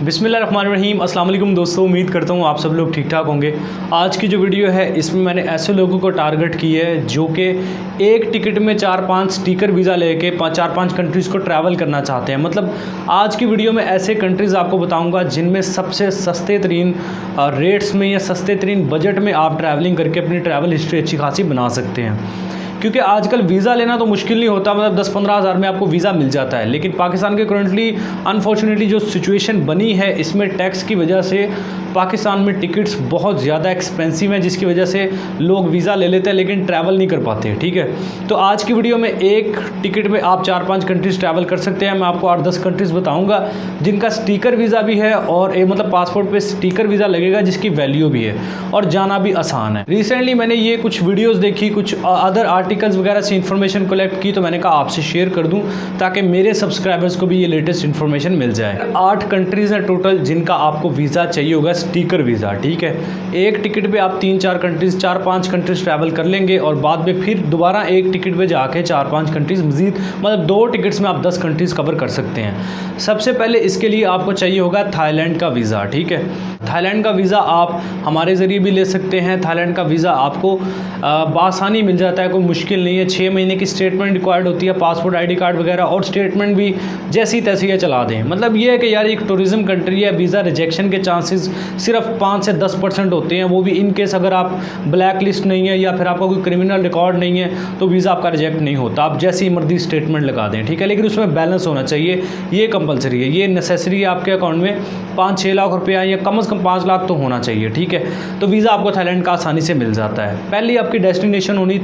बिस्मिल्लाहिर्रहमानिर्रहीम। अस्सलाम वालेकुम दोस्तों, उम्मीद करता हूँ आप सब लोग ठीक ठाक होंगे। आज की जो वीडियो है इसमें मैंने ऐसे लोगों को टारगेट की है जो कि एक टिकट में 4-5 स्टिकर वीज़ा लेके 4-5 कंट्रीज़ को ट्रैवल करना चाहते हैं। मतलब आज की वीडियो में ऐसे कंट्रीज़ आपको बताऊँगा जिनमें सबसे सस्ते तरीन रेट्स में या सस्ते तरीन बजट में आप ट्रैवलिंग करके अपनी ट्रैवल हिस्ट्री अच्छी खासी बना सकते हैं। क्योंकि आजकल वीज़ा लेना तो मुश्किल नहीं होता, मतलब 10-15 हज़ार में आपको वीज़ा मिल जाता है। लेकिन पाकिस्तान के करंटली अनफॉर्चुनेटली जो सिचुएशन बनी है इसमें टैक्स की वजह से पाकिस्तान में टिकट्स बहुत ज़्यादा एक्सपेंसिव हैं, जिसकी वजह से लोग वीज़ा ले लेते हैं लेकिन ट्रैवल नहीं कर पाते। ठीक है, तो आज की वीडियो में एक टिकट में आप 4-5 कंट्रीज़ ट्रैवल कर सकते हैं। मैं आपको 8-10 कंट्रीज़ बताऊँगा जिनका स्टिकर वीज़ा भी है और मतलब पासपोर्ट पर स्टिकर वीज़ा लगेगा जिसकी वैल्यू भी है और जाना भी आसान है। रिसेंटली मैंने ये कुछ वीडियोज़ देखी, कुछ अदर आर्टिकल्स वगैरह से इन्फॉर्मेशन कलेक्ट की, तो मैंने कहा आपसे शेयर कर दूं ताकि मेरे सब्सक्राइबर्स को भी ये लेटेस्ट इन्फॉर्मेशन मिल जाए। 8 कंट्रीज़ हैं टोटल जिनका आपको वीज़ा चाहिए होगा, स्टिकर वीज़ा। ठीक है, एक टिकट पे आप 3-4 कंट्रीज़ 4-5 कंट्रीज़ ट्रैवल कर लेंगे और बाद में फिर दोबारा एक टिकट पे जाके 4-5 कंट्रीज़ मज़ीद, मतलब 2 टिकट्स में आप 10 कंट्रीज़ कवर कर सकते हैं। सबसे पहले इसके लिए आपको चाहिए होगा थाईलैंड का वीज़ा। ठीक है, थाईलैंड का वीज़ा आप हमारे ज़रिए भी ले सकते हैं। थाईलैंड का वीज़ा आपको बआसानी मिल जाता है, कोई मुश्किल नहीं है। 6 महीने की स्टेटमेंट रिक्वायर्ड होती है, पासपोर्ट ID कार्ड वगैरह, और स्टेटमेंट भी जैसी तैसी है चला दें। मतलब ये है कि यार एक टूरिज़्म कंट्री है, वीज़ा रिजेक्शन के चांसेस सिर्फ 5 से 10% होते हैं। वो भी इन केस अगर आप ब्लैक लिस्ट नहीं है या फिर आपका कोई क्रिमिनल रिकॉर्ड नहीं है तो वीज़ा आपका रिजेक्ट नहीं होता, आप जैसी मर्जी स्टेटमेंट लगा दें। ठीक है, लेकिन उसमें बैलेंस होना चाहिए, ये कंपलसरी है, ये नेसेसरी है। आपके अकाउंट में 5-6 लाख रुपया या कम से कम 5 लाख तो होना चाहिए। ठीक है, तो वीज़ा आपको थाईलैंड का आसानी से मिल जाता है। पहली आपकी डेस्टिनेशन होनी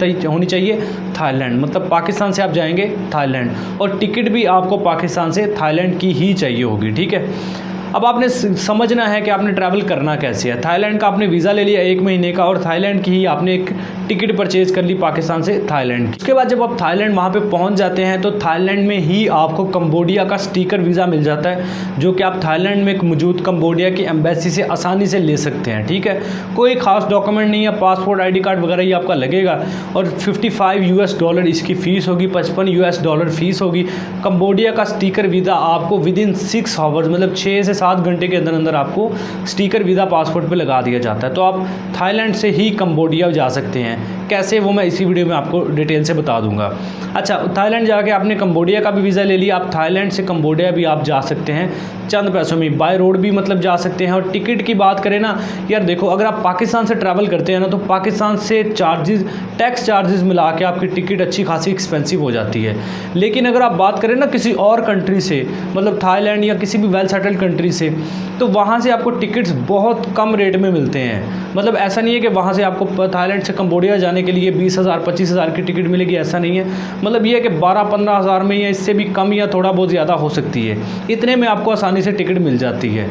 चाहिए थाईलैंड, मतलब पाकिस्तान से आप जाएंगे थाईलैंड, और टिकट भी आपको पाकिस्तान से थाईलैंड की ही चाहिए होगी। ठीक है, अब आपने समझना है कि आपने ट्रैवल करना कैसे है। थाईलैंड का आपने वीज़ा ले लिया 1 महीने का और थाईलैंड की ही आपने एक टिकट परचेज़ कर ली पाकिस्तान से थाईलैंड की। उसके बाद जब आप थाईलैंड वहाँ पे पहुँच जाते हैं तो थाईलैंड में ही आपको कंबोडिया का स्टिकर वीज़ा मिल जाता है, जो कि आप थाईलैंड में मौजूद कंबोडिया की एम्बेसी से आसानी से ले सकते हैं। ठीक है, कोई ख़ास डॉक्यूमेंट नहीं है, पासपोर्ट ID कार्ड वगैरह ही आपका लगेगा और $55 इसकी फ़ीस होगी, $55 फ़ीस होगी। कंबोडिया का स्टिकर वीज़ा आपको विदिन 6 आवर्स, मतलब 6 से 7 घंटे के अंदर अंदर आपको स्टिकर वीज़ा पासपोर्ट पे लगा दिया जाता है। तो आप थाईलैंड से ही कंबोडिया जा सकते हैं। कैसे, वो मैं इसी वीडियो में आपको डिटेल से बता दूंगा। अच्छा, थाईलैंड जाके आपने कंबोडिया का भी वीज़ा ले लिया, आप थाईलैंड से कंबोडिया भी आप जा सकते हैं चंद पैसों में, बाय रोड भी मतलब जा सकते हैं। और टिकट की बात करें ना यार, देखो अगर आप पाकिस्तान से ट्रैवल करते हैं ना तो पाकिस्तान से चार्जेस, टैक्स चार्जेस मिला के आपकी टिकट अच्छी खासी एक्सपेंसिव हो जाती है। लेकिन अगर आप बात करें ना किसी और कंट्री से, मतलब थाईलैंड या किसी भी वेल सेटल्ड कंट्री से, तो वहाँ से आपको टिकट्स बहुत कम रेट में मिलते हैं। मतलब ऐसा नहीं है कि वहाँ से आपको थाईलैंड से कंबोडिया जाने के लिए 20,000-25 हज़ार की टिकट मिलेगी, ऐसा नहीं है। मतलब ये है कि 12-15 हज़ार में या इससे भी कम या थोड़ा बहुत ज़्यादा हो सकती है, इतने में आपको आसानी से टिकट मिल जाती है।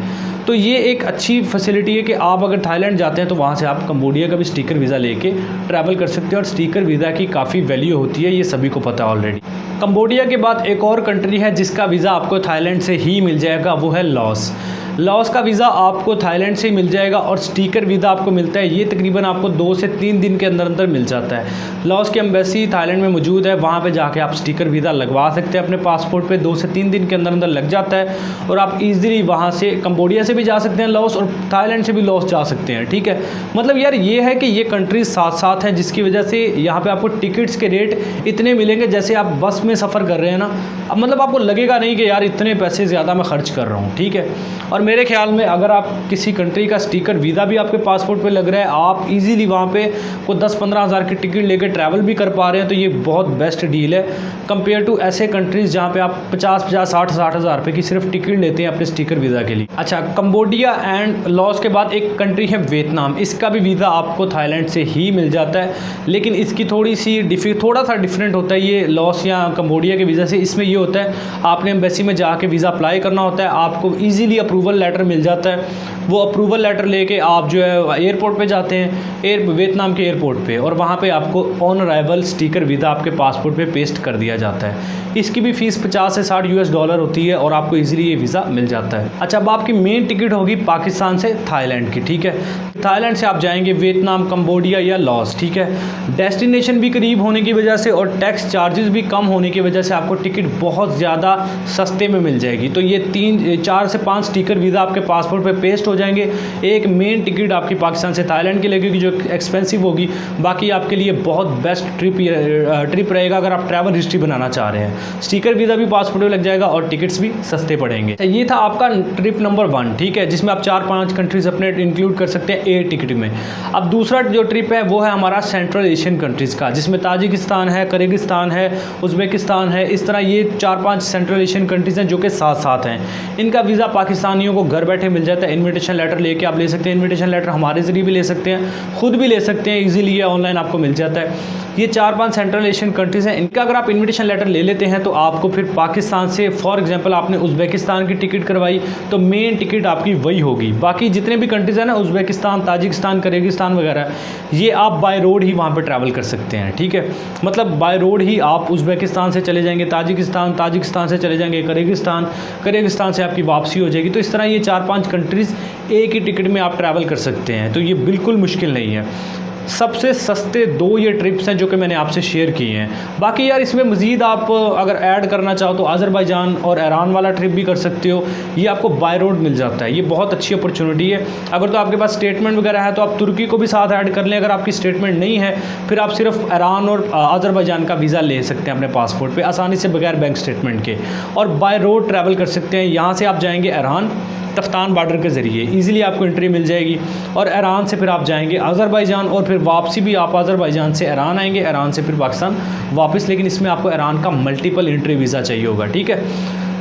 तो ये एक अच्छी फैसिलिटी है कि आप अगर थाईलैंड जाते हैं तो वहाँ से आप कंबोडिया का भी स्टिकर वीज़ा लेके ट्रैवल कर सकते हैं। और स्टिकर वीज़ा की काफ़ी वैल्यू होती है, ये सभी को पता है ऑलरेडी। कंबोडिया के बाद एक और कंट्री है जिसका वीज़ा आपको थाईलैंड से ही मिल जाएगा, वो है लाओस। लाओस का वीज़ा आपको थाईलैंड से ही मिल जाएगा और स्टिकर वीज़ा आपको मिलता है, ये तकरीबन आपको 2 से 3 दिन के अंदर अंदर मिल जाता है। लाओस की एम्बेसी थाईलैंड में मौजूद है, वहाँ पे जाके आप स्टिकर वीज़ा लगवा सकते हैं अपने पासपोर्ट पे, 2 से 3 दिन के अंदर अंदर लग जाता है। और आप ईजिली वहाँ से कंबोडिया से भी जा सकते हैं लाओस, और थाईलैंड से भी लाओस जा सकते हैं। ठीक है, मतलब यार ये है कि ये कंट्रीज साथ साथ हैं, जिसकी वजह से यहाँ पर आपको टिकट्स के रेट इतने मिलेंगे जैसे आप बस में सफ़र कर रहे हैं ना। अब मतलब आपको लगेगा नहीं कि यार इतने पैसे ज़्यादा मैं खर्च कर रहा हूँ। ठीक है, और मेरे ख्याल में अगर आप किसी कंट्री का स्टिकर वीज़ा भी आपके पासपोर्ट पे लग रहा है, आप इजीली वहाँ पे कोई 10-15 हज़ार की टिकट लेकर ट्रैवल भी कर पा रहे हैं, तो ये बहुत बेस्ट डील है कंपेयर टू ऐसे कंट्रीज़ जहाँ पे आप 50-50, 60-60 हज़ार रुपये की सिर्फ टिकट लेते हैं अपने स्टिकर वीज़ा के लिए। अच्छा, कंबोडिया एंड लाओस के बाद एक कंट्री है वियतनाम। इसका भी वीज़ा आपको थाईलैंड से ही मिल जाता है, लेकिन इसकी थोड़ा सा डिफरेंट होता है ये लाओस या कंबोडिया के वीज़ा से। इसमें ये होता है आपने एम्बेसी में जाके वीज़ा अप्लाई करना होता है, आपको ईजिली अप्रूवल लेटर मिल जाता है। वो अप्रूवल लेटर लेके आप जो है एयरपोर्ट पे जाते हैं, वियतनाम के एयरपोर्ट पे, और वहाँ पे आपको ऑन अराइवल स्टिकर वीज़ा आपके पासपोर्ट पे पेस्ट कर दिया जाता है। इसकी भी फ़ीस 50 से 60 $US होती है और आपको इजीली ये वीज़ा मिल जाता है। अच्छा, अब आपकी मेन टिकट होगी पाकिस्तान से थाईलैंड की। ठीक है, थाईलैंड से आप जाएंगे वियतनाम, कंबोडिया या लाओस। ठीक है, डेस्टिनेशन भी करीब होने की वजह से और टैक्स चार्जेस भी कम होने की वजह से आपको टिकट बहुत ज़्यादा सस्ते में मिल जाएगी। तो ये 4 से 5 स्टिकर वीज़ा आपके पासपोर्ट पे पेस्ट हो जाएंगे। एक मेन टिकट आपकी पाकिस्तान से थाईलैंड की लगेगी जो एक्सपेंसिव होगी। बाकी आपके लिए बहुत बेस्ट ट्रिप रहेगा अगर आप ट्रैवल हिस्ट्री बनाना चाह रहे हैं। स्टिकर वीज़ा भी पासपोर्ट में लग जाएगा और टिकट्स भी सस्ते पड़ेंगे। ये था आपका ट्रिप नंबर 1, ठीक है, जिसमें आप 4-5 कंट्रीज अपने इंक्लूड कर सकते हैं एक टिकट में। अब दूसरा जो ट्रिप है वो है हमारा सेंट्रल एशियन कंट्रीज़ का, जिसमें ताजिकिस्तान है, किर्गिस्तान है, उज़्बेकिस्तान है। इस तरह ये 4-5 सेंट्रल एशियन कंट्रीज़ हैं जो कि साथ साथ हैं। इनका वीज़ा पाकिस्तानियों को घर बैठे मिल जाता है। इन्विटेशन लेटर लेके आप ले सकते हैं। इन्विटेशन लेटर हमारे ज़रिए भी ले सकते हैं, खुद भी ले सकते हैं, ईजिली ऑनलाइन आपको मिल जाता है। ये 4-5 सेंट्रल एशियन कंट्रीज़ हैं। इनका अगर आप इन्विटेशन लेटर ले लेते हैं तो आपको फिर पाकिस्तान से, फॉर एग्जांपल आपने उज़्बेकिस्तान की टिकट करवाई तो मेन टिकट आपकी वही होगी। बाकी जितने भी कंट्रीज़ हैं ना, उज़्बेकिस्तान, ताजिकिस्तान, किर्गिस्तान वगैरह, ये आप बाय रोड ही वहाँ पर ट्रैवल कर सकते हैं, ठीक है। मतलब बाय रोड ही आप उज़्बेकिस्तान से चले जाएंगे ताजिकिस्तान से चले जाएंगे किर्गिस्तान से आपकी वापसी हो जाएगी। तो इस तरह ये 4-5 कंट्रीज़ एक ही टिकट में आप ट्रैवल कर सकते हैं। तो ये बिल्कुल मुश्किल नहीं है। सबसे सस्ते 2 ये ट्रिप्स हैं जो कि मैंने आपसे शेयर किए हैं। बाकी यार इसमें मज़ीद आप अगर ऐड करना चाहो तो अज़रबैजान और ईरान वाला ट्रिप भी कर सकते हो। ये आपको बाय रोड मिल जाता है, ये बहुत अच्छी अपॉर्चुनिटी है। अगर तो आपके पास स्टेटमेंट वगैरह है तो आप तुर्की को भी साथ ऐड कर लें। अगर आपकी स्टेटमेंट नहीं है फिर आप सिर्फ ईरान और अज़रबैजान का वीज़ा ले सकते हैं अपने पासपोर्ट पर आसानी से, बगैर बैंक स्टेटमेंट के, और बाय रोड ट्रैवल कर सकते हैं। यहाँ से आप जाएँगे ईरान, तफ्तान बॉर्डर के ज़रिए ईज़िली आपको एंट्री मिल जाएगी, और ईरान से फिर आप जाएंगे अज़रबैजान, और फिर वापसी भी आप अज़रबैजान से ईरान आएंगे, ईरान से फिर पाकिस्तान वापस। लेकिन इसमें आपको ईरान का मल्टीपल एंट्री वीज़ा चाहिए होगा, ठीक है।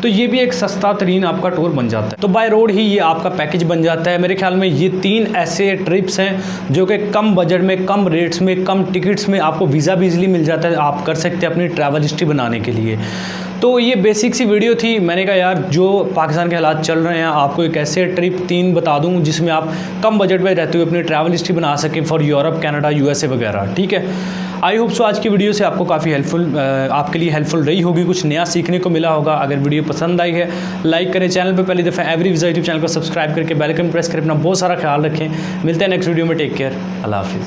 तो ये भी एक सस्ता तरीन आपका टूर बन जाता है। तो बाय रोड ही ये आपका पैकेज बन जाता है। मेरे ख्याल में ये 3 ऐसे ट्रिप्स हैं जो कि कम बजट में, कम रेट्स में, कम टिकट्स में आपको वीज़ा भी ईज़िली मिल जाता है। आप कर सकते हैं अपनी ट्रैवल हिस्ट्री बनाने के लिए। तो ये बेसिक सी वीडियो थी। मैंने कहा यार जो पाकिस्तान के हालात चल रहे हैं, आपको एक ऐसे ट्रिप 3 बता दूं जिसमें आप कम बजट में रहते हुए अपनी ट्रैवल हिस्ट्री बना सकें फॉर यूरोप, कनाडा, यूएसए वगैरह, ठीक है। आई होप सो आज की वीडियो से आपको काफ़ी आपके लिए हेल्पफुल रही होगी, कुछ नया सीखने को मिला होगा। अगर वीडियो पसंद आई है लाइक करें, चैनल पर पहली दफ़ा एवरी विज़ा यूट्यूब चैनल को सब्सक्राइब करके बेल आइकन प्रेस करें। अपना बहुत सारा ख्याल रखें। मिलते हैं नेक्स्ट वीडियो में। टेक केयर, अल्लाह हाफिज़।